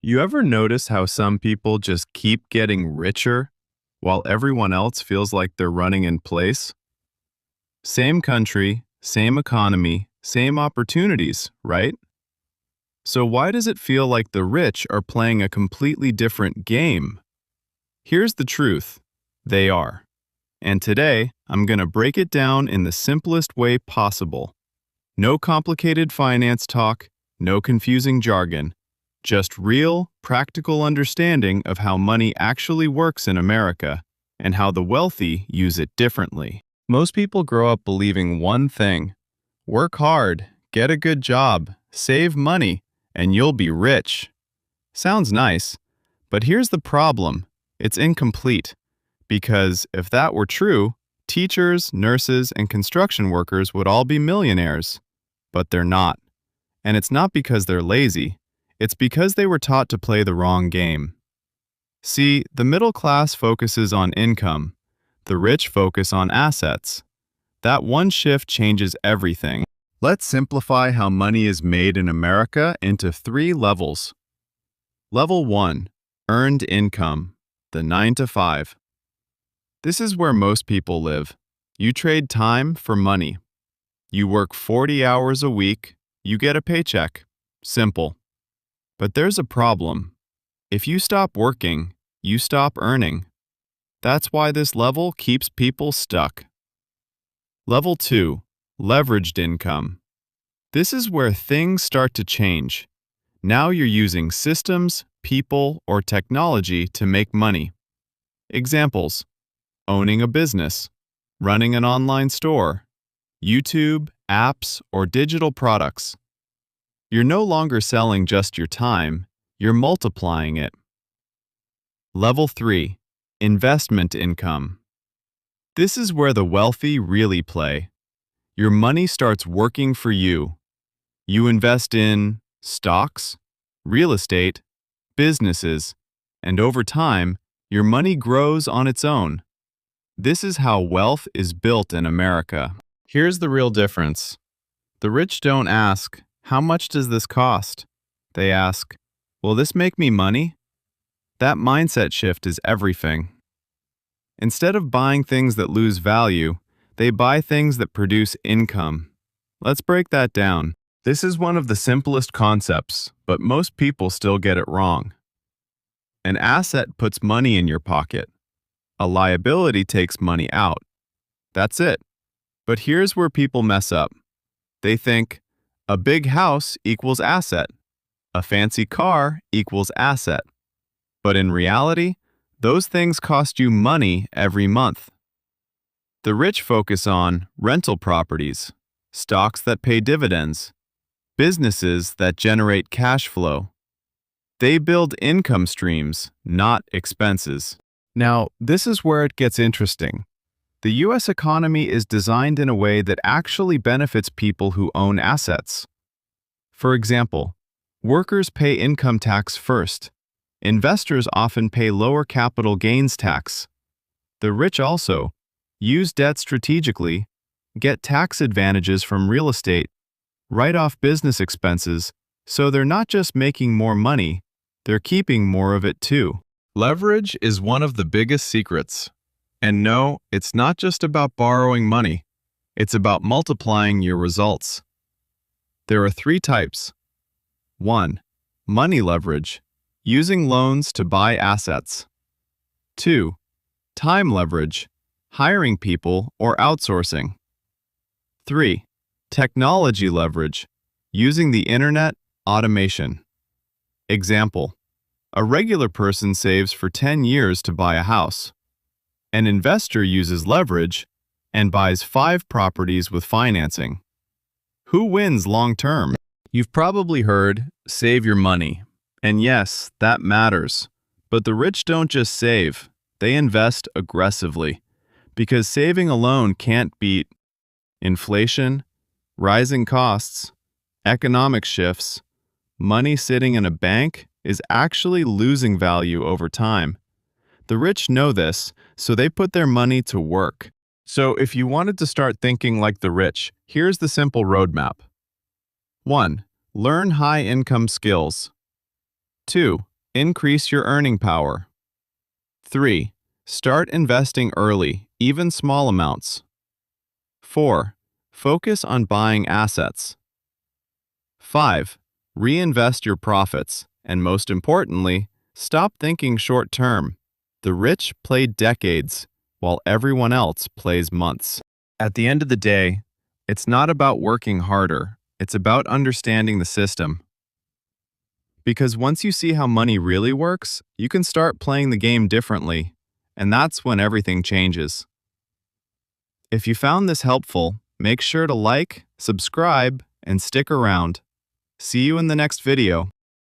You ever notice how some people just keep getting richer while everyone else feels like they're running in place? Same country, same economy, same opportunities, right? So why does it feel like the rich are playing a completely different game? Here's the truth. They are. And today, I'm going to break it down in the simplest way possible. No complicated finance talk, no confusing jargon. Just real, practical understanding of how money actually works in America and how the wealthy use it differently. Most people grow up believing one thing: work hard, get a good job, save money, and you'll be rich. Sounds nice, but here's the problem: it's incomplete. Because if that were true, teachers, nurses, and construction workers would all be millionaires. But they're not. And it's not because they're lazy. It's because they were taught to play the wrong game. See, the middle class focuses on income. The rich focus on assets. That one shift changes everything. Let's simplify how money is made in America into 3 levels. Level 1. Earned income. The 9 to 5. This is where most people live. You trade time for money. You work 40 hours a week, you get a paycheck. Simple. But there's a problem. If you stop working, you stop earning. That's why this level keeps people stuck. Level 2. Leveraged income. This is where things start to change. Now you're using systems, people, or technology to make money. Examples: owning a business, running an online store, YouTube, apps, or digital products. You're no longer selling just your time, you're multiplying it. Level 3. Investment income. This is where the wealthy really play. Your money starts working for you. You invest in stocks, real estate, businesses, and over time, your money grows on its own. This is how wealth is built in America. Here's the real difference. The rich don't ask, "How much does this cost?" They ask, "Will this make me money?" That mindset shift is everything. Instead of buying things that lose value, they buy things that produce income. Let's break that down. This is one of the simplest concepts, but most people still get it wrong. An asset puts money in your pocket. A liability takes money out. That's it. But here's where people mess up. They think, a big house equals asset. A fancy car equals asset. But in reality, those things cost you money every month. The rich focus on rental properties, stocks that pay dividends, businesses that generate cash flow. They build income streams, not expenses. Now, this is where it gets interesting. The U.S. economy is designed in a way that actually benefits people who own assets. For example, workers pay income tax first. Investors often pay lower capital gains tax. The rich also use debt strategically, get tax advantages from real estate, write off business expenses, so they're not just making more money, they're keeping more of it too. Leverage is one of the biggest secrets. And no, it's not just about borrowing money. It's about multiplying your results. There are 3 types. 1. Money leverage, using loans to buy assets. 2. Time leverage, hiring people or outsourcing. 3. Technology leverage, using the internet, automation. Example: a regular person saves for 10 years to buy a house. An investor uses leverage and buys 5 properties with financing. Who wins long term? You've probably heard, save your money. And yes, that matters. But the rich don't just save, they invest aggressively. Because saving alone can't beat inflation, rising costs, economic shifts. Money sitting in a bank is actually losing value over time. The rich know this, so they put their money to work. So if you wanted to start thinking like the rich, here's the simple roadmap. 1. Learn high-income skills. 2. Increase your earning power. 3. Start investing early, even small amounts. 4. Focus on buying assets. 5. Reinvest your profits, and most importantly, stop thinking short term. The rich play decades, while everyone else plays months. At the end of the day, it's not about working harder, it's about understanding the system. Because once you see how money really works, you can start playing the game differently, and that's when everything changes. If you found this helpful, make sure to like, subscribe, and stick around. See you in the next video.